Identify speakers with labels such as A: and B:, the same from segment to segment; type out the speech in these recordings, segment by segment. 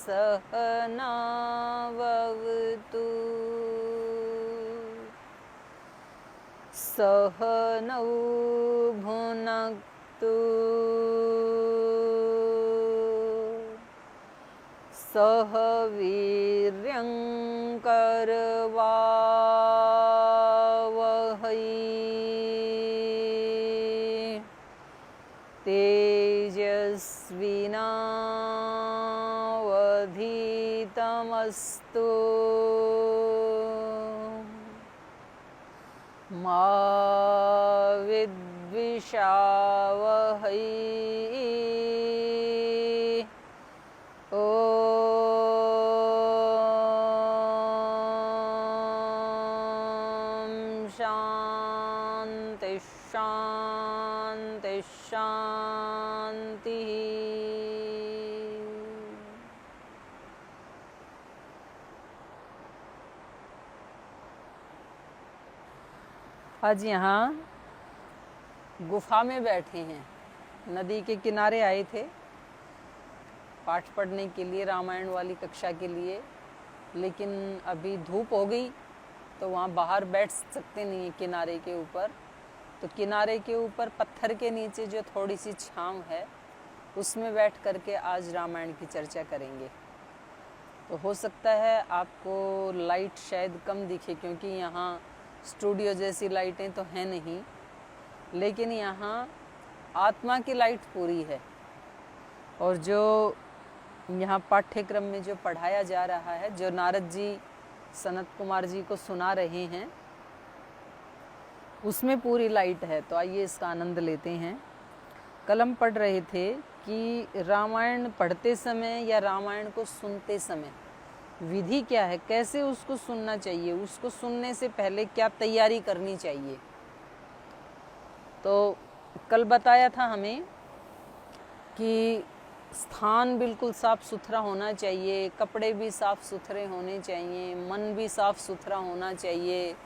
A: सहनावतु सहनौ भुनक्तु सह वीर्यं करवावहै तेजस्विनावधीतमस्तु मा विद्विषावहै शांति शांति शांति। आज यहाँ गुफा में बैठे हैं, नदी के किनारे आए थे पाठ पढ़ने के लिए, रामायण वाली कक्षा के लिए, लेकिन अभी धूप हो गई तो वहाँ बाहर बैठ सकते नहीं है किनारे के ऊपर। तो किनारे के ऊपर पत्थर के नीचे जो थोड़ी सी छांव है उसमें बैठ करके आज रामायण की चर्चा करेंगे। तो हो सकता है आपको लाइट शायद कम दिखे क्योंकि यहाँ स्टूडियो जैसी लाइटें तो हैं नहीं, लेकिन यहाँ आत्मा की लाइट पूरी है। और जो यहाँ पाठ्यक्रम में जो पढ़ाया जा रहा है, जो नारद जी सनत कुमार जी को सुना रहे हैं, उसमें पूरी लाइट है। तो आइए इसका आनंद लेते हैं। कल हम पढ़ रहे थे कि रामायण पढ़ते समय या रामायण को सुनते समय विधि क्या है, कैसे उसको सुनना चाहिए, उसको सुनने से पहले क्या तैयारी करनी चाहिए। तो कल बताया था हमें कि स्थान बिल्कुल साफ सुथरा होना चाहिए, कपड़े भी साफ सुथरे होने चाहिए, मन भी साफ सुथरा होना चाहिए।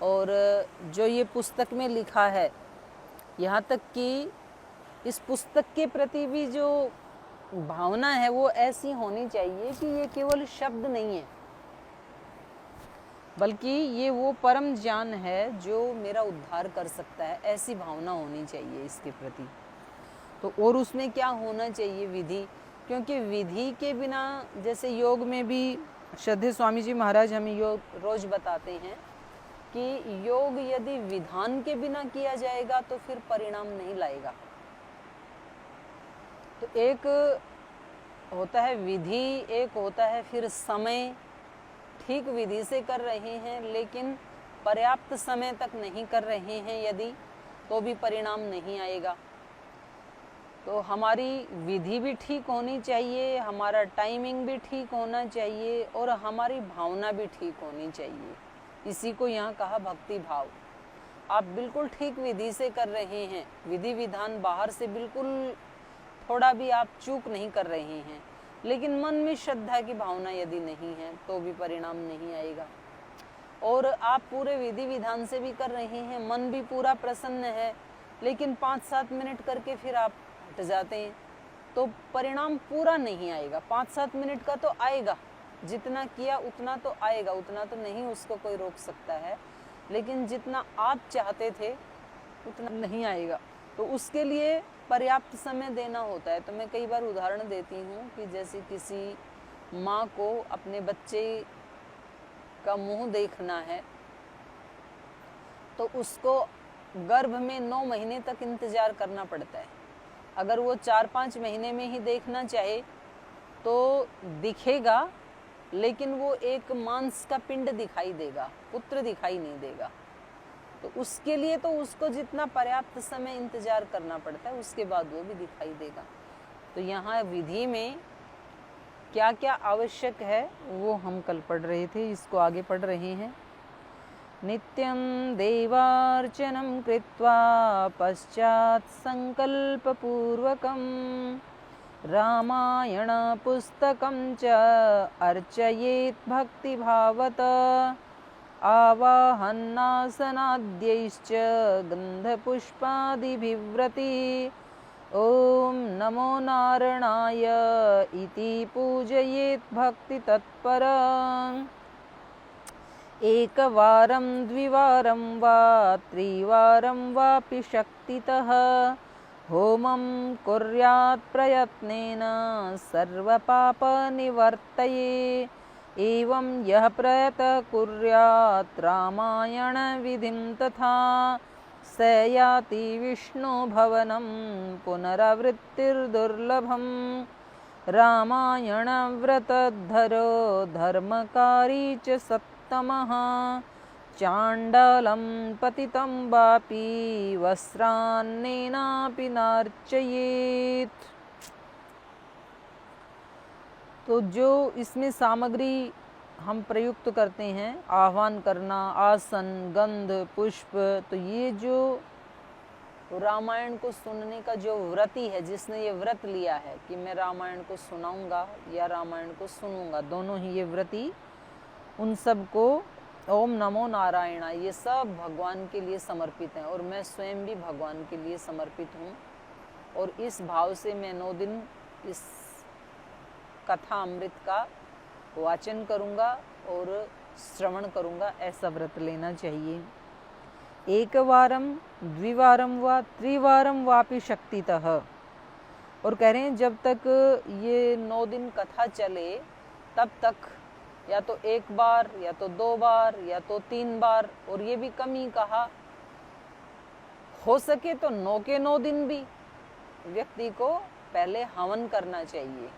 A: और जो ये पुस्तक में लिखा है, यहाँ तक कि इस पुस्तक के प्रति भी जो भावना है वो ऐसी होनी चाहिए कि ये केवल शब्द नहीं है, बल्कि ये वो परम ज्ञान है जो मेरा उद्धार कर सकता है, ऐसी भावना होनी चाहिए इसके प्रति। तो और उसमें क्या होना चाहिए, विधि। क्योंकि विधि के बिना, जैसे योग में भी श्रद्धेय स्वामी जी महाराज हमें योग रोज बताते हैं कि योग यदि विधान के बिना किया जाएगा तो फिर परिणाम नहीं लाएगा। तो एक होता है विधि, एक होता है फिर समय। ठीक विधि से कर रहे हैं लेकिन पर्याप्त समय तक नहीं कर रहे हैं यदि, तो भी परिणाम नहीं आएगा। तो हमारी विधि भी ठीक होनी चाहिए, हमारा टाइमिंग भी ठीक होना चाहिए और हमारी भावना भी ठीक होनी चाहिए। इसी को यहाँ कहा भक्ति भाव। आप बिल्कुल ठीक विधि से कर रहे हैं, विधि विधान बाहर से बिल्कुल थोड़ा भी आप चूक नहीं कर रहे हैं, लेकिन मन में श्रद्धा की भावना यदि नहीं है तो भी परिणाम नहीं आएगा। और आप पूरे विधि विधान से भी कर रहे हैं, मन भी पूरा प्रसन्न है, लेकिन 5-7 मिनट करके फिर आप हट जाते हैं तो परिणाम पूरा नहीं आएगा। 5-7 मिनट का तो आएगा, जितना किया उतना तो आएगा, उतना तो नहीं उसको कोई रोक सकता है, लेकिन जितना आप चाहते थे उतना नहीं आएगा। तो उसके लिए पर्याप्त समय देना होता है। तो मैं कई बार उदाहरण देती हूँ कि जैसे किसी माँ को अपने बच्चे का मुंह देखना है तो उसको गर्भ में 9 महीने तक इंतजार करना पड़ता है। अगर वो 4-5 महीने में ही देखना चाहे तो दिखेगा, लेकिन वो एक मांस का पिंड दिखाई देगा, पुत्र दिखाई नहीं देगा। तो उसके लिए तो उसको जितना पर्याप्त समय इंतजार करना पड़ता है उसके बाद वो भी दिखाई देगा। तो यहाँ विधि में क्या क्या आवश्यक है वो हम कल पढ़ रहे थे, इसको आगे पढ़ रहे हैं। नित्यं देवार्चनं कृत्वा पश्चात् संकल्पपूर्वकं रामायण पुस्तकं च अर्चयेत् भक्तिभावत आवाहन्नासनाद्यैश्च गन्धपुष्पादिभिव्रति ॐ नमो नारायणाय इति पूजयेत् भक्ति तत्परम्। एकवारं द्विवारं वा त्रिवारं वापि शक्तितः होमं कुर्यात् प्रयत्नेन सर्वपापनिवर्तये। एवं यः प्रयतः कुर्यात् रामायणविधिं तथा स याति विष्णुभवनं पुनरावृत्तिर्दुर्लभम्। रामायणव्रतधरो धर्मकारी च सत्तमः चाण्डालं पतितं वापि वस्त्रान्नेनापि नार्चयेत्। तो जो इसमें सामग्री हम प्रयुक्त करते हैं, आह्वान करना, आसन, गंध, पुष्प, तो ये जो रामायण को सुनने का जो व्रती है, जिसने ये व्रत लिया है कि मैं रामायण को सुनाऊंगा या रामायण को सुनूंगा, दोनों ही ये व्रती, उन सब को ओम नमो नारायण, ये सब भगवान के लिए समर्पित हैं और मैं स्वयं भी भगवान के लिए समर्पित हूँ। और इस भाव से मैं 9 दिन इस कथा अमृत का वाचन करूँगा और श्रवण करूँगा, ऐसा व्रत लेना चाहिए। एकवारम द्विवारम वा त्रिवारम वापि शक्तितः। और कह रहे हैं जब तक ये 9 दिन कथा चले तब तक या तो 1 बार या तो 2 बार या तो 3 बार, और ये भी कम ही कहा, हो सके तो 9 के 9 दिन भी व्यक्ति को पहले हवन करना चाहिए।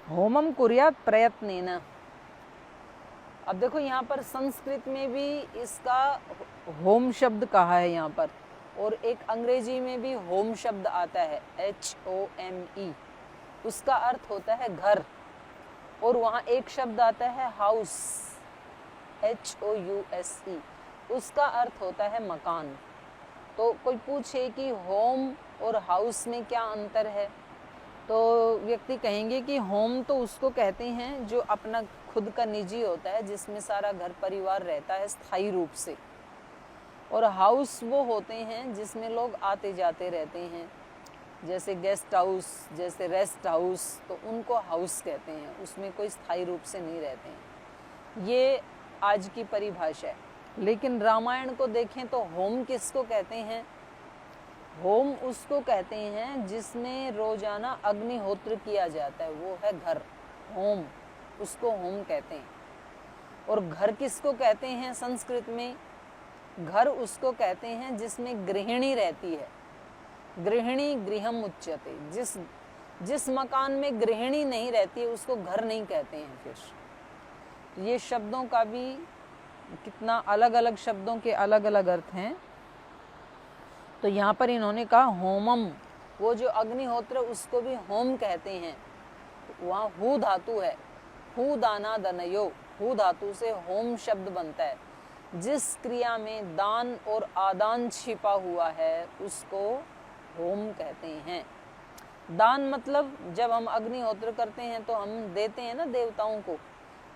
A: होमम कुर्यात् प्रयत्नेन। अब देखो यहाँ पर संस्कृत में भी इसका होम शब्द कहा है यहाँ पर, और एक अंग्रेजी में भी होम शब्द आता है HOME, उसका अर्थ होता है घर, और वहाँ एक शब्द आता है हाउस HOUSE, उसका अर्थ होता है मकान। तो कोई पूछे कि होम और हाउस में क्या अंतर है, तो व्यक्ति कहेंगे कि होम तो उसको कहते हैं जो अपना खुद का निजी होता है, जिसमें सारा घर परिवार रहता है स्थायी रूप से, और हाउस वो होते हैं जिसमें लोग आते जाते रहते हैं, जैसे गेस्ट हाउस, जैसे रेस्ट हाउस, तो उनको हाउस कहते हैं, उसमें कोई स्थायी रूप से नहीं रहते हैं। ये आज की परिभाषा है। लेकिन रामायण को देखें तो होम किसको कहते हैं? होम उसको कहते हैं जिसमें रोजाना अग्निहोत्र किया जाता है, वो है घर, होम, उसको होम कहते हैं। और घर किसको कहते हैं संस्कृत में? घर उसको कहते हैं जिसमें गृहिणी रहती है, गृहिणी गृहम उच्यते। जिस मकान में गृहिणी नहीं रहती है उसको घर नहीं कहते हैं। फिर ये शब्दों का भी कितना अलग अलग शब्दों के अलग अलग अर्थ हैं। तो यहाँ पर इन्होंने कहा होमम, वो जो अग्निहोत्र उसको भी होम कहते हैं। वहाँ हु धातु है, हु दाना दनयो, हु धातु से होम शब्द बनता है। जिस क्रिया में दान और आदान छिपा हुआ है उसको होम कहते हैं। दान मतलब जब हम अग्निहोत्र करते हैं तो हम देते हैं ना देवताओं को,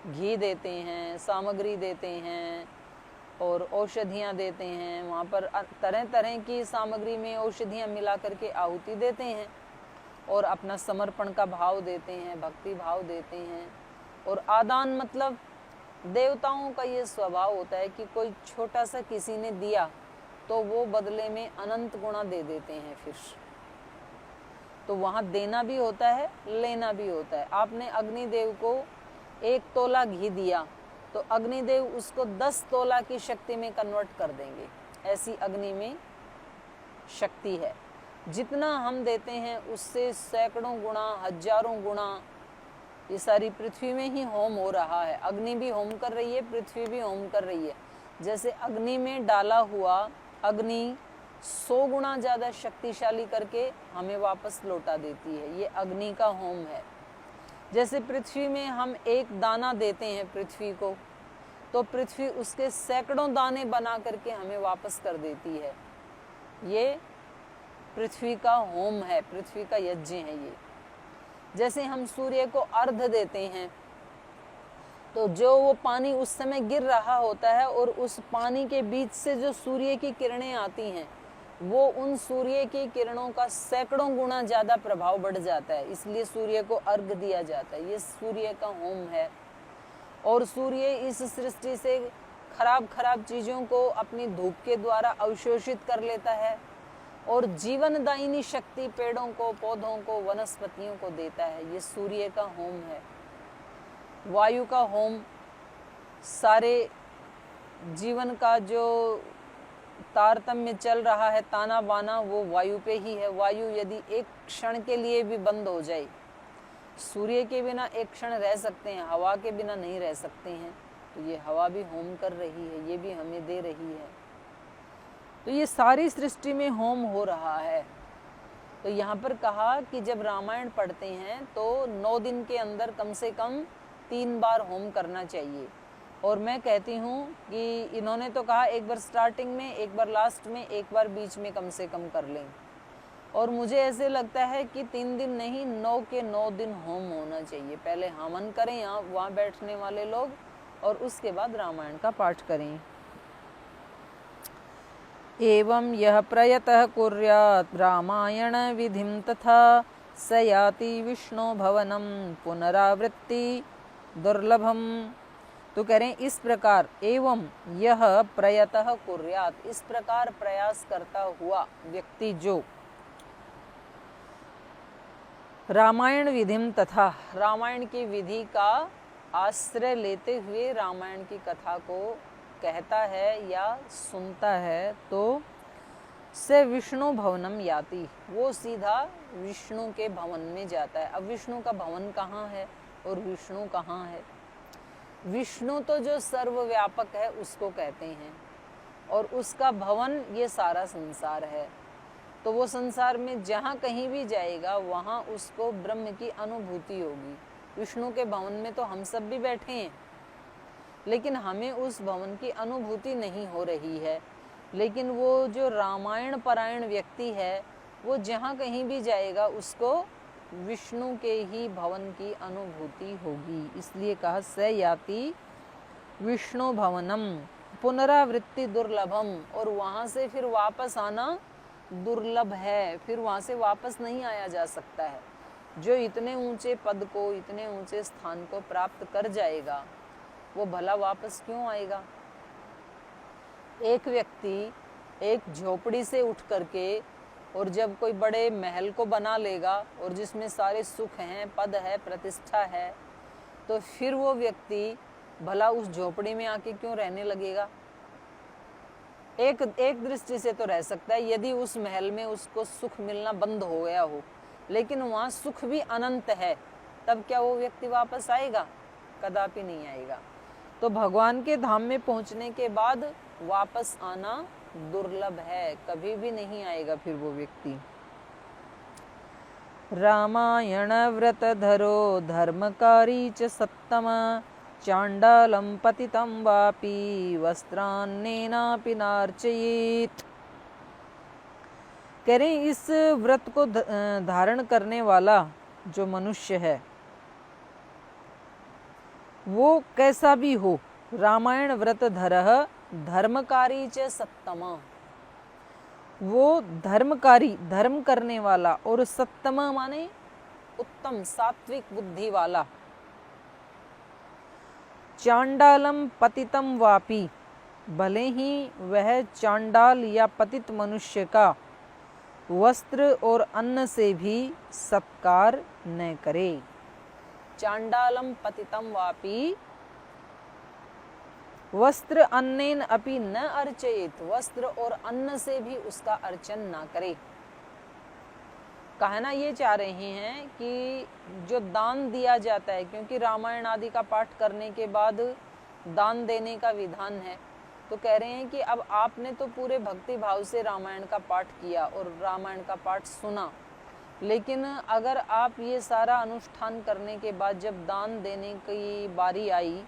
A: घी देते हैं, सामग्री देते हैं और औषधियाँ देते हैं। वहाँ पर तरह तरह की सामग्री में औषधियाँ मिला करके आहुति देते हैं और अपना समर्पण का भाव देते हैं, भक्ति भाव देते हैं। और आदान मतलब देवताओं का ये स्वभाव होता है कि कोई छोटा सा किसी ने दिया तो वो बदले में अनंत गुणा दे देते हैं। फिर तो वहाँ देना भी होता है, लेना भी होता है। आपने अग्निदेव को 1 तोला घी दिया तो अग्निदेव उसको 10 तोला की शक्ति में कन्वर्ट कर देंगे। ऐसी अग्नि में शक्ति है। जितना हम देते हैं उससे सैकड़ों गुणा, हजारों गुणा ये सारी पृथ्वी में ही होम हो रहा है। अग्नि भी होम कर रही है, पृथ्वी भी होम कर रही है। जैसे अग्नि में डाला हुआ अग्नि 100 गुणा ज़्यादा शक्तिशाली करके हमें वापस लौटा देती है, ये अग्नि का होम है। जैसे पृथ्वी में हम 1 दाना देते हैं पृथ्वी को, तो पृथ्वी उसके सैकड़ों दाने बना करके हमें वापस कर देती है। ये पृथ्वी का होम है, पृथ्वी का यज्ञ है ये। जैसे हम सूर्य को अर्घ देते हैं तो जो वो पानी उस समय गिर रहा होता है और उस पानी के बीच से जो सूर्य की किरणें आती हैं वो उन सूर्य की किरणों का सैकड़ों गुना ज़्यादा प्रभाव बढ़ जाता है, इसलिए सूर्य को अर्घ दिया जाता है। ये सूर्य का होम है। और सूर्य इस सृष्टि से खराब खराब चीज़ों को अपनी धूप के द्वारा अवशोषित कर लेता है और जीवनदायिनी शक्ति पेड़ों को, पौधों को, वनस्पतियों को देता है। ये सूर्य का होम है। वायु का होम, सारे जीवन का जो तारतम्य चल रहा है, ताना बाना, वो वायु पे ही है। वायु यदि एक क्षण के लिए भी बंद हो जाए, सूर्य के बिना एक क्षण रह सकते हैं, हवा के बिना नहीं रह सकते हैं, तो ये हवा भी होम कर रही है, ये भी हमें दे रही है। तो ये सारी सृष्टि में होम हो रहा है। तो यहाँ पर कहा कि जब रामायण पढ़ते हैं तो 9 दिन के अंदर कम से कम 3 बार होम करना चाहिए। और मैं कहती हूँ कि इन्होंने तो कहा एक बार स्टार्टिंग में, एक बार लास्ट में, एक बार बीच में कम से कम कर लें। और मुझे ऐसे लगता है कि 3 दिन नहीं, 9 के 9 दिन होम होना चाहिए। पहले हवन करें यहाँ वहाँ बैठने वाले लोग, और उसके बाद रामायण का पाठ करें। एवं यह प्रयतः कुर्यात् रामायण विधिं तथा स याति विष्णु भवनम पुनरावृत्ति दुर्लभम। तो कह रहे हैं इस प्रकार, एवं यह प्रयतः कुर्यात्, इस प्रकार प्रयास करता हुआ व्यक्ति जो रामायण विधिम तथा, रामायण की विधि का आश्रय लेते हुए रामायण की कथा को कहता है या सुनता है, तो से विष्णु भवनम याति, वो सीधा विष्णु के भवन में जाता है। अब विष्णु का भवन कहाँ है और विष्णु कहाँ है? विष्णु तो जो सर्वव्यापक है उसको कहते हैं, और उसका भवन ये सारा संसार है। तो वो संसार में जहाँ कहीं भी जाएगा वहाँ उसको ब्रह्म की अनुभूति होगी। विष्णु के भवन में तो हम सब भी बैठे हैं, लेकिन हमें उस भवन की अनुभूति नहीं हो रही है। लेकिन वो जो रामायण परायण व्यक्ति है, वो जहाँ कहीं भी जाएगा उसको विष्णु के ही भवन की अनुभूति होगी। इसलिए कहा स याति विष्णु भवनम पुनरावृत्ति दुर्लभम, और वहाँ से फिर वापस आना दुर्लभ है, फिर वहाँ से वापस नहीं आया जा सकता है। जो इतने ऊंचे पद को, इतने ऊंचे स्थान को प्राप्त कर जाएगा, वो भला वापस क्यों आएगा? एक व्यक्ति एक झोपड़ी से उठ करके और जब कोई बड़े महल को बना लेगा और जिसमें सारे सुख हैं, पद है, प्रतिष्ठा है, तो फिर वो व्यक्ति भला उस झोपड़ी में आके क्यों रहने लगेगा? एक दृष्टि से तो रह सकता है यदि उस महल में उसको सुख मिलना बंद हो गया हो, लेकिन वहाँ सुख भी अनंत है, तब क्या वो व्यक्ति वापस आएगा? कदापि नहीं आएगा। तो भगवान के धाम में पहुँचने के बाद वापस आना दुर्लभ है, कभी भी नहीं आएगा फिर वो व्यक्ति। रामायण व्रत धरो धर्मकारी च सत्तम चांडालम पतितं वापि वस्त्रान्नेनापि नार्चयेत्। कह रहे इस व्रत को धारण करने वाला जो मनुष्य है वो कैसा भी हो, रामायण व्रत धरः धर्मकारी च सत्तमा, वो धर्मकारी, धर्म करने वाला, और सत्तमा माने उत्तम सात्विक बुद्धि वाला। चांडालम पतितम वापी, भले ही वह चांडाल या पतित मनुष्य का वस्त्र और अन्न से भी सत्कार न करे। चांडालम पतितम वापी वस्त्र अन्नेन अपि न अर्चयेत, वस्त्र और अन्न से भी उसका अर्चन ना करे। कहना ये चाह रहे हैं कि जो दान दिया जाता है, क्योंकि रामायण आदि का पाठ करने के बाद दान देने का विधान है, तो कह रहे हैं कि अब आपने तो पूरे भक्ति भाव से रामायण का पाठ किया और रामायण का पाठ सुना, लेकिन अगर आप ये सारा अनुष्ठान करने के बाद जब दान देने की बारी आई,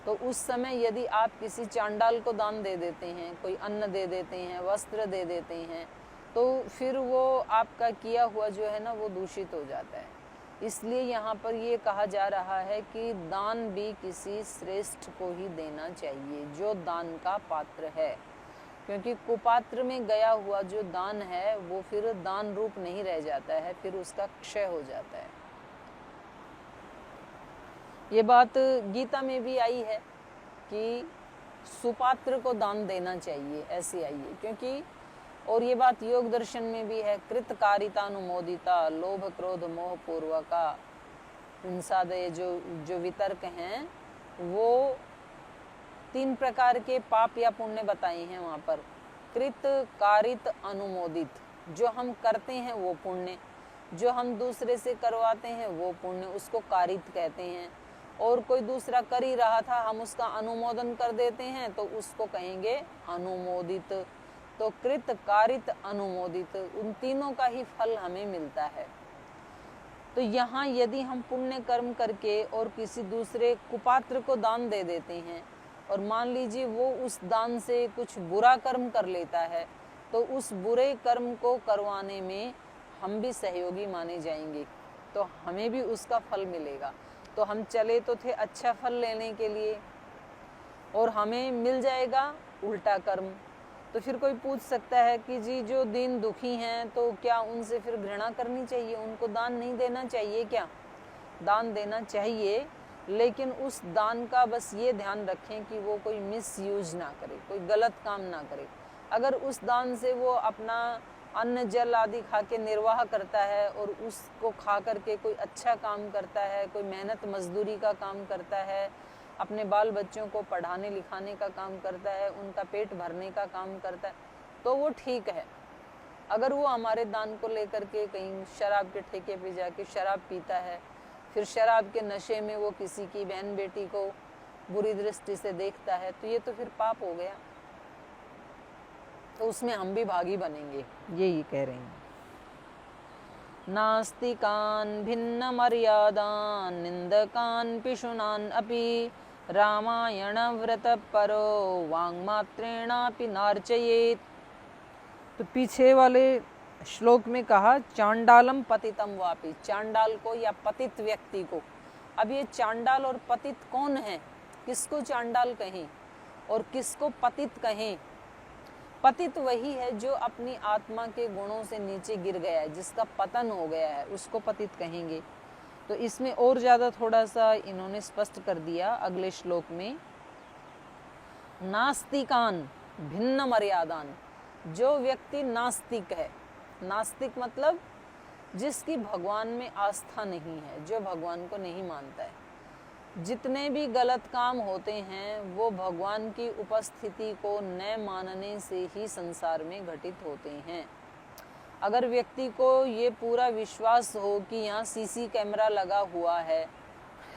A: तो उस समय यदि आप किसी चांडाल को दान दे देते हैं, कोई अन्न दे देते हैं, वस्त्र दे देते हैं, तो फिर वो आपका किया हुआ जो है ना वो दूषित हो जाता है। इसलिए यहाँ पर ये कहा जा रहा है कि दान भी किसी श्रेष्ठ को ही देना चाहिए, जो दान का पात्र है। क्योंकि कुपात्र में गया हुआ जो दान है वो फिर दान रूप नहीं रह जाता है, फिर उसका क्षय हो जाता है। ये बात गीता में भी आई है कि सुपात्र को दान देना चाहिए, ऐसी आई है। क्योंकि और ये बात योग दर्शन में भी है, कृतकारितानुमोदिता लोभ क्रोध मोह पूर्वका हिंसादय जो वितर्क हैं वो 3 प्रकार के पाप या पुण्य बताए हैं वहाँ पर। कृत कारित अनुमोदित, जो हम करते हैं वो पुण्य, जो हम दूसरे से करवाते हैं वो पुण्य, उसको कारित कहते हैं। और कोई दूसरा कर ही रहा था, हम उसका अनुमोदन कर देते हैं तो उसको कहेंगे अनुमोदित। तो कृत कारित अनुमोदित, उन तीनों का ही फल हमें मिलता है। तो यहाँ यदि हम पुण्य कर्म करके और किसी दूसरे कुपात्र को दान दे देते हैं और मान लीजिए वो उस दान से कुछ बुरा कर्म कर लेता है, तो उस बुरे कर्म को करवाने में हम भी सहयोगी माने जाएंगे, तो हमें भी उसका फल मिलेगा। तो हम चले तो थे अच्छा फल लेने के लिए और हमें मिल जाएगा उल्टा कर्म। तो फिर कोई पूछ सकता है कि जी जो दीन दुखी हैं तो क्या उनसे फिर घृणा करनी चाहिए, उनको दान नहीं देना चाहिए क्या? दान देना चाहिए, लेकिन उस दान का बस ये ध्यान रखें कि वो कोई मिसयूज ना करे, कोई गलत काम ना करे। अगर उस दान से वो अपना अन्न जल आदि खा के निर्वाह करता है और उसको खा करके कोई अच्छा काम करता है, कोई मेहनत मजदूरी का काम करता है, अपने बाल बच्चों को पढ़ाने लिखाने का काम करता है, उनका पेट भरने का काम करता है, तो वो ठीक है। अगर वो हमारे दान को लेकर के कहीं शराब के ठेके पे जाके शराब पीता है, फिर शराब के नशे में वो किसी की बहन बेटी को बुरी दृष्टि से देखता है, तो ये तो फिर पाप हो गया, तो उसमें हम भी भागी बनेंगे, यही कह रहे हैं। नास्तिकान् भिन्न मर्यादान् निंदकान् पिशुनान् अपि रामायण व्रत परो वांगमात्रेणापि नार्चयेत्। तो पीछे वाले श्लोक में कहा चांडालम पतितम वापि, चांडाल को या पतित व्यक्ति को। अब ये चांडाल और पतित कौन है? किसको चांडाल कहें और किसको पतित कहें? पतित वही है जो अपनी आत्मा के गुणों से नीचे गिर गया है, जिसका पतन हो गया है, उसको पतित कहेंगे। तो इसमें और ज्यादा थोड़ा सा इन्होंने स्पष्ट कर दिया अगले श्लोक में, नास्तिकान भिन्न मर्यादान, जो व्यक्ति नास्तिक है, नास्तिक मतलब जिसकी भगवान में आस्था नहीं है, जो भगवान को नहीं मानता है, जितने भी गलत काम होते हैं वो भगवान की उपस्थिति को न मानने से ही संसार में घटित होते हैं। अगर व्यक्ति को ये पूरा विश्वास हो कि यहाँ सीसी कैमरा लगा हुआ है,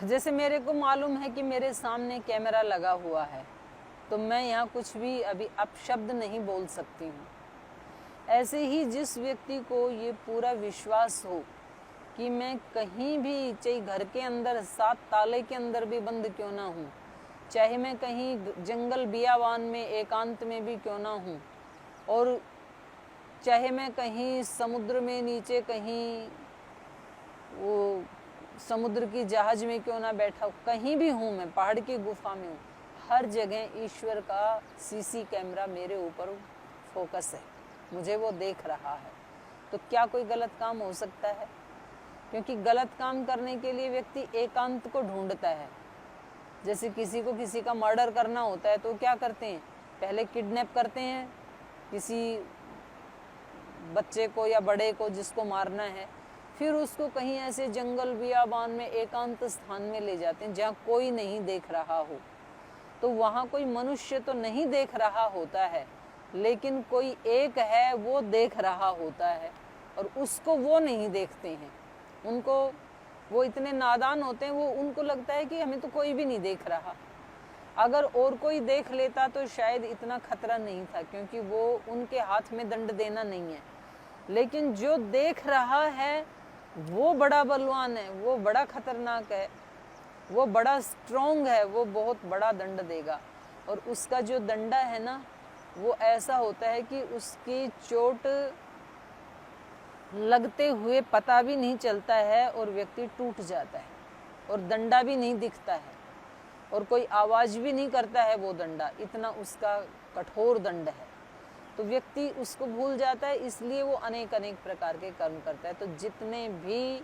A: जैसे मेरे को मालूम है कि मेरे सामने कैमरा लगा हुआ है, तो मैं यहाँ कुछ भी अभी अपशब्द नहीं बोल सकती हूँ। ऐसे ही जिस व्यक्ति को ये पूरा विश्वास हो कि मैं कहीं भी, चाहे घर के अंदर 7 ताले के अंदर भी बंद क्यों ना हूँ, चाहे मैं कहीं जंगल बियावान में एकांत में भी क्यों ना हूँ, और चाहे मैं कहीं समुद्र में नीचे कहीं वो समुद्र की जहाज में क्यों ना बैठा हूँ, कहीं भी हूँ, मैं पहाड़ की गुफा में हूँ, हर जगह ईश्वर का सीसी कैमरा मेरे ऊपर फोकस है, मुझे वो देख रहा है। तो क्या कोई गलत काम हो सकता है? क्योंकि गलत काम करने के लिए व्यक्ति एकांत को ढूंढता है। जैसे किसी को किसी का मर्डर करना होता है तो क्या करते हैं, पहले किडनैप करते हैं किसी बच्चे को या बड़े को जिसको मारना है, फिर उसको कहीं ऐसे जंगल बियाबान में एकांत स्थान में ले जाते हैं जहाँ कोई नहीं देख रहा हो। तो वहाँ कोई मनुष्य तो नहीं देख रहा होता है, लेकिन कोई एक है वो देख रहा होता है, और उसको वो नहीं देखते हैं। उनको, वो इतने नादान होते हैं, वो उनको लगता है कि हमें तो कोई भी नहीं देख रहा। अगर और कोई देख लेता तो शायद इतना खतरा नहीं था, क्योंकि वो उनके हाथ में दंड देना नहीं है। लेकिन जो देख रहा है वो बड़ा बलवान है, वो बड़ा खतरनाक है, वो बड़ा स्ट्रॉन्ग है, वो बहुत बड़ा दंड देगा। और उसका जो दंडा है ना, वो ऐसा होता है कि उसकी चोट लगते हुए पता भी नहीं चलता है और व्यक्ति टूट जाता है, और दंडा भी नहीं दिखता है, और कोई आवाज भी नहीं करता है वो दंडा, इतना उसका कठोर दंड है। तो व्यक्ति उसको भूल जाता है, इसलिए वो अनेक अनेक प्रकार के कर्म करता है। तो जितने भी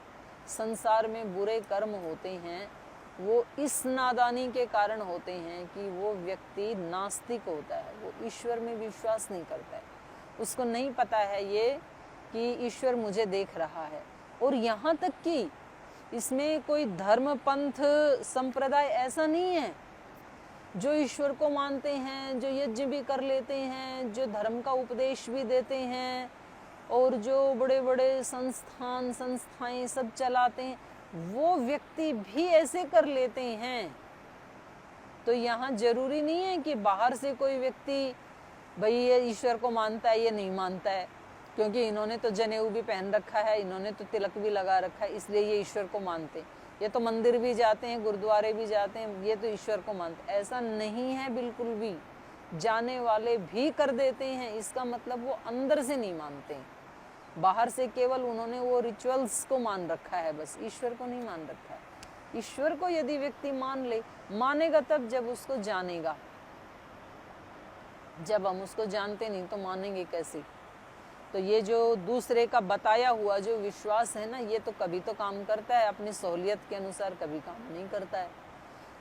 A: संसार में बुरे कर्म होते हैं वो इस नादानी के कारण होते हैं कि वो व्यक्ति नास्तिक होता है, वो ईश्वर में विश्वास नहीं करता है, उसको नहीं पता है ये कि ईश्वर मुझे देख रहा है। और यहाँ तक कि इसमें कोई धर्म पंथ संप्रदाय ऐसा नहीं है, जो ईश्वर को मानते हैं, जो यज्ञ भी कर लेते हैं, जो धर्म का उपदेश भी देते हैं और जो बड़े बड़े संस्थाएं सब चलाते हैं, वो व्यक्ति भी ऐसे कर लेते हैं। तो यहाँ जरूरी नहीं है कि बाहर से कोई व्यक्ति भाई ये ईश्वर को मानता है, ये नहीं मानता है, क्योंकि इन्होंने तो जनेऊ भी पहन रखा है, इन्होंने तो तिलक भी लगा रखा है, इसलिए ये ईश्वर को मानते हैं। ये तो मंदिर भी जाते हैं, गुरुद्वारे भी जाते हैं, ये तो ईश्वर को मानते हैं। ऐसा नहीं है बिल्कुल भी। जाने वाले भी कर देते हैं, इसका मतलब वो अंदर से नहीं मानते हैं। बाहर से केवल उन्होंने वो रिचुअल्स को मान रखा है, बस ईश्वर को नहीं मान रखा है। ईश्वर को यदि व्यक्ति मान ले, मानेगा तब जब उसको जानेगा। जब हम उसको जानते नहीं तो मानेंगे कैसे? तो ये जो दूसरे का बताया हुआ जो विश्वास है ना, ये तो कभी तो काम करता है, अपनी सहूलियत के अनुसार कभी काम नहीं करता है।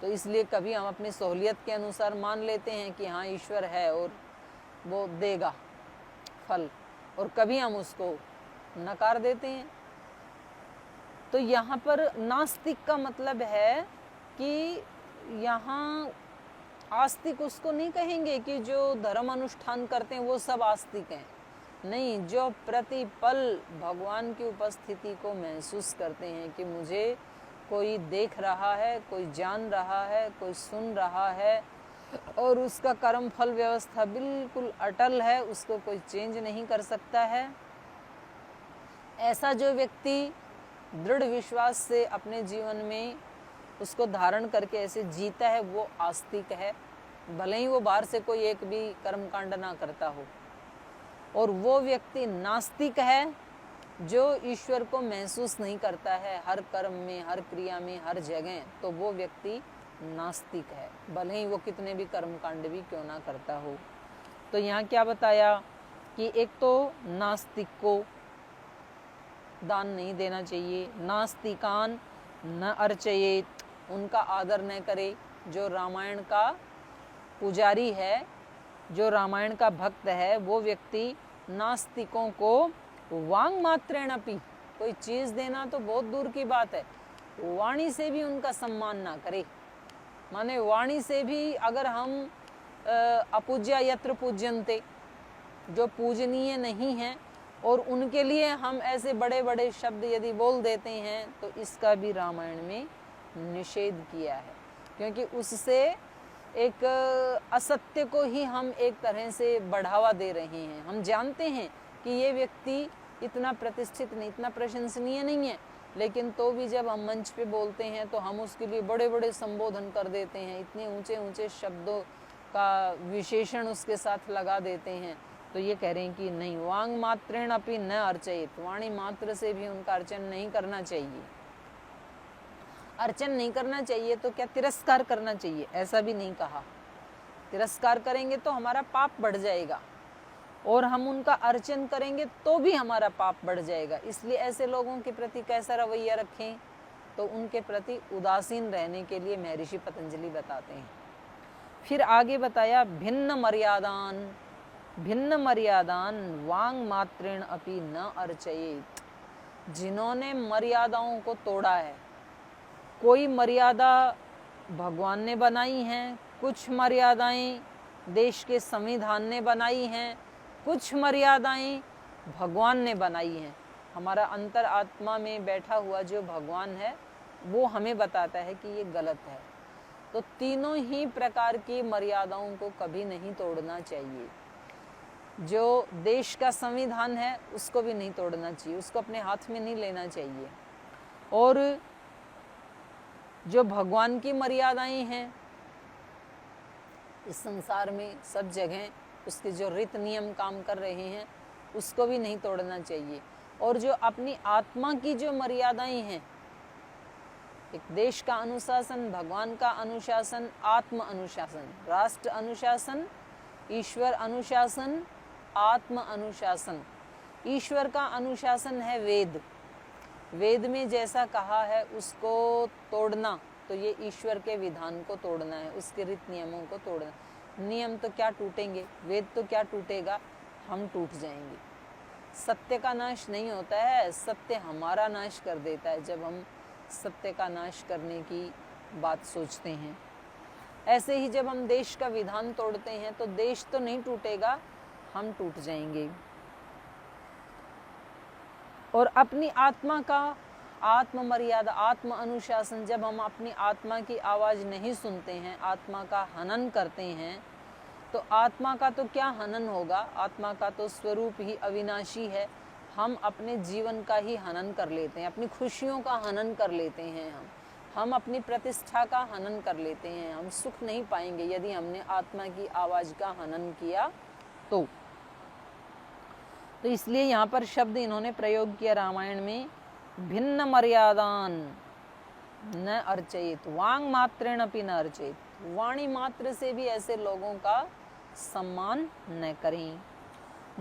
A: तो इसलिए कभी हम अपनी सहूलियत के अनुसार मान लेते हैं कि हाँ ईश्वर है और वो देगा फल, और कभी हम उसको नकार देते हैं। तो यहाँ पर नास्तिक का मतलब है कि यहाँ आस्तिक उसको नहीं कहेंगे कि जो धर्म अनुष्ठान करते हैं वो सब आस्तिक हैं, नहीं, जो प्रतिपल भगवान की उपस्थिति को महसूस करते हैं कि मुझे कोई देख रहा है, कोई जान रहा है, कोई सुन रहा है, और उसका कर्म फल व्यवस्था बिल्कुल अटल है, उसको कोई चेंज नहीं कर सकता है। ऐसा जो व्यक्ति दृढ़ विश्वास से अपने जीवन में उसको धारण करके ऐसे जीता है, वो आस्तिक है, भले ही वो बाहर से कोई एक भी कर्मकांड ना करता हो। और वो व्यक्ति नास्तिक है जो ईश्वर को महसूस नहीं करता है हर कर्म में, हर क्रिया में, हर जगह, तो वो व्यक्ति नास्तिक है, भले ही वो कितने भी कर्मकांड भी क्यों ना करता हो। तो यहाँ क्या बताया कि एक तो नास्तिक को दान नहीं देना चाहिए, नास्तिकान न अर्चयेत, उनका आदर न करे। जो रामायण का पुजारी है, जो रामायण का भक्त है, वो व्यक्ति नास्तिकों को वांग मात्रेण अपि, कोई चीज देना तो बहुत दूर की बात है, वाणी से भी उनका सम्मान ना करे। माने वाणी से भी अगर हम अपूज्या यत्र पूज्यन्ते, जो पूजनीय नहीं है, और उनके लिए हम ऐसे बड़े बड़े शब्द यदि बोल देते हैं, तो इसका भी रामायण में निषेध किया है, क्योंकि उससे एक असत्य को ही हम एक तरह से बढ़ावा दे रहे हैं। हम जानते हैं कि ये व्यक्ति इतना प्रतिष्ठित नहीं, इतना प्रशंसनीय नहीं है, लेकिन तो भी जब हम मंच पे बोलते हैं तो हम उसके लिए बड़े बड़े संबोधन कर देते हैं, इतने ऊंचे ऊंचे शब्दों का विशेषण उसके साथ लगा देते हैं। तो ये कह रहे हैं कि नहीं, वांग मात्रेण अपि न अर्चयेत, वाणी मात्र से भी उनका अर्चन नहीं करना चाहिए। अर्चन नहीं करना चाहिए तो क्या तिरस्कार करना चाहिए? ऐसा भी नहीं कहा। तिरस्कार करेंगे तो हमारा पाप बढ़ जाएगा, और हम उनका अर्चन करेंगे तो भी हमारा पाप बढ़ जाएगा। इसलिए ऐसे लोगों के प्रति कैसा रवैया रखें? तो उनके प्रति उदासीन रहने के लिए महर्षि पतंजलि बताते हैं। फिर आगे बताया भिन्न मर्यादान वांग मात्रेण अपि न अर्चयेत, जिन्होंने मर्यादाओं को तोड़ा है। कोई मर्यादा भगवान ने बनाई हैं, कुछ मर्यादाएं देश के संविधान ने बनाई हैं, कुछ मर्यादाएं भगवान ने बनाई हैं। हमारा अंतर आत्मा में बैठा हुआ जो भगवान है वो हमें बताता है कि ये गलत है। तो तीनों ही प्रकार की मर्यादाओं को कभी नहीं तोड़ना चाहिए। जो देश का संविधान है उसको भी नहीं तोड़ना चाहिए, उसको अपने हाथ में नहीं लेना चाहिए। और जो भगवान की मर्यादाएं हैं इस संसार में सब जगह, उसके जो रीत नियम काम कर रहे हैं उसको भी नहीं तोड़ना चाहिए। और जो अपनी आत्मा की जो मर्यादाएं हैं, एक देश का अनुशासन, भगवान का अनुशासन, आत्म अनुशासन, राष्ट्र अनुशासन, ईश्वर अनुशासन आत्म अनुशासन, ईश्वर का अनुशासन है वेद। वेद में जैसा कहा है उसको तोड़ना, तो ये ईश्वर के विधान को तोड़ना है, उसके रीत नियमों को तोड़ना। नियम तो क्या टूटेंगे, वेद तो क्या टूटेगा, हम टूट जाएंगे। सत्य का नाश नहीं होता है, सत्य हमारा नाश कर देता है जब हम सत्य का नाश करने की बात सोचते हैं। ऐसे ही जब हम देश का विधान तोड़ते हैं तो देश तो नहीं टूटेगा, हम टूट जाएंगे। और अपनी आत्मा का आत्म मर्यादा, आत्म अनुशासन, जब हम अपनी आत्मा की आवाज़ नहीं सुनते हैं, आत्मा का हनन करते हैं, तो आत्मा का तो क्या हनन होगा, आत्मा का तो स्वरूप ही अविनाशी है। हम अपने जीवन का ही हनन कर लेते हैं, अपनी खुशियों का हनन कर लेते हैं, हम अपनी प्रतिष्ठा का हनन कर लेते हैं। हम सुख नहीं पाएंगे यदि हमने आत्मा की आवाज़ का हनन किया तो इसलिए यहाँ पर शब्द इन्होंने प्रयोग किया रामायण में, भिन्न मर्यादान न अर्चयित, वांग मात्रेण अपि न अर्चयित, वाणी मात्र से भी ऐसे लोगों का सम्मान न करें।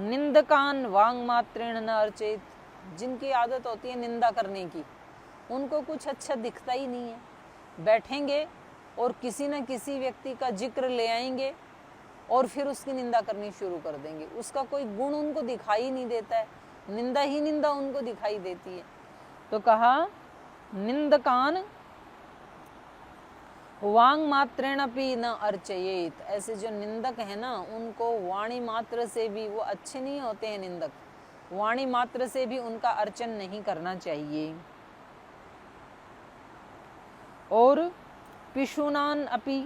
A: निंदकान वांग मात्रेण न अर्चयित, जिनकी आदत होती है निंदा करने की, उनको कुछ अच्छा दिखता ही नहीं है, बैठेंगे और किसी न किसी व्यक्ति का जिक्र ले आएंगे और फिर उसकी निंदा करनी शुरू कर देंगे। उसका कोई गुण उनको दिखाई नहीं देता है, निंदा ही निंदा उनको दिखाई देती है। तो कहा निंदकान वांग मात्रेण अपि न अर्चयेत, ऐसे जो निंदक है ना, उनको वाणी मात्र से भी, वो अच्छे नहीं होते हैं निंदक, वाणी मात्र से भी उनका अर्चन नहीं करना चाहिए। और पिशुनान अपि,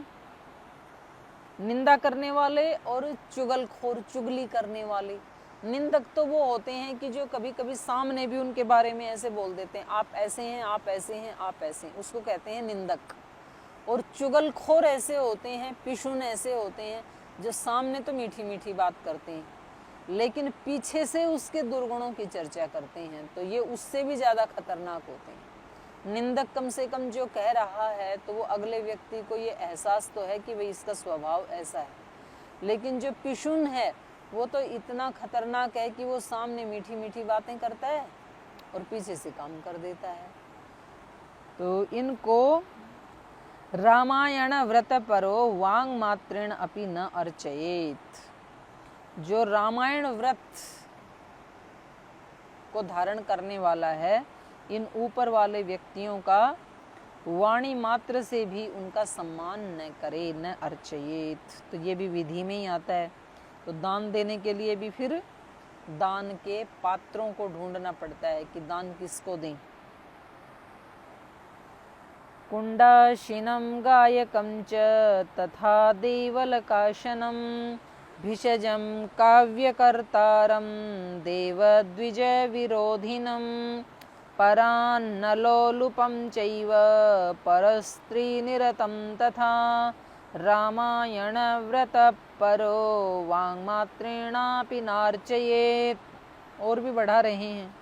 A: निंदा करने वाले और चुगलखोर, चुगली करने वाले। निंदक तो वो होते हैं कि जो कभी कभी सामने भी उनके बारे में ऐसे बोल देते हैं, आप ऐसे हैं, आप ऐसे हैं, आप ऐसे हैं, उसको कहते हैं निंदक। और चुगलखोर ऐसे होते हैं, पिशुन ऐसे होते हैं जो सामने तो मीठी मीठी बात करते हैं लेकिन पीछे से उसके दुर्गुणों की चर्चा करते हैं, तो ये उससे भी ज़्यादा खतरनाक होते हैं। निंदक कम से कम जो कह रहा है तो वो अगले व्यक्ति को ये एहसास तो है कि भाई इसका स्वभाव ऐसा है, लेकिन जो पिशुन है वो तो इतना खतरनाक है कि वो सामने मीठी मीठी बातें करता है और पीछे से काम कर देता है। तो इनको रामायण व्रत परो वांग मात्रेण अपि न अर्चयेत, जो रामायण व्रत को धारण करने वाला है, इन ऊपर वाले व्यक्तियों का वाणी मात्र से भी उनका सम्मान न करे, न अर्चयेत। तो ये भी विधि में ही आता है। तो दान देने के लिए भी फिर दान के पात्रों को ढूंढना पड़ता है कि दान किसको दें। कुंडाशिनं गायकं च तथा देवलकाशनं भिषजं काव्यकर्तारं देवद्विज विरोधिनं परान्नलोलुपं चैव परस्त्रीनिरतं तथा रामायणव्रतपरो वाङ्मात्रेणापि नार्चयेत्। और भी बढ़ा रहे हैं।